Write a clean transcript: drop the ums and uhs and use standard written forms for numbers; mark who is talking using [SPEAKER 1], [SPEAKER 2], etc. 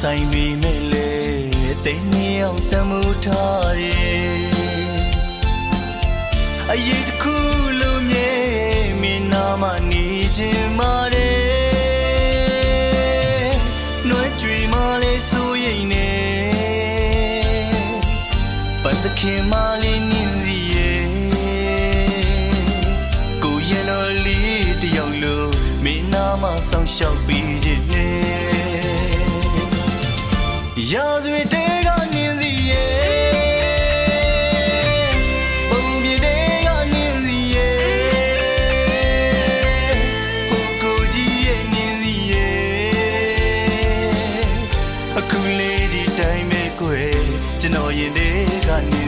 [SPEAKER 1] ဆိုင်ပေမဲ့လေတိမ်မြောင်တမှုထားရဲ့အရေးတစ်ခုလုံးမြဲမင်းနာမနေခြင်းမာတယ်နှွဲကြွေမာလေဆိုရင်နေပတ်သခင်မာလေးနင်းစီရဲ့ကိုရင်တော်လေးတယောက်လို့မင်းနာမဆောင်ရှောက်ပြီးခြင်းနဲ့ရာဇဝတ်တေကနေစီရဲ့ပုံပြတဲ့ကနေစီရဲ့ဟိုကိုကြီးရဲ့နေစီရဲ့အခုလေးဒီတိုင်းပဲကွယ်ကျွန်တော်ရင်တဲ့ကနေ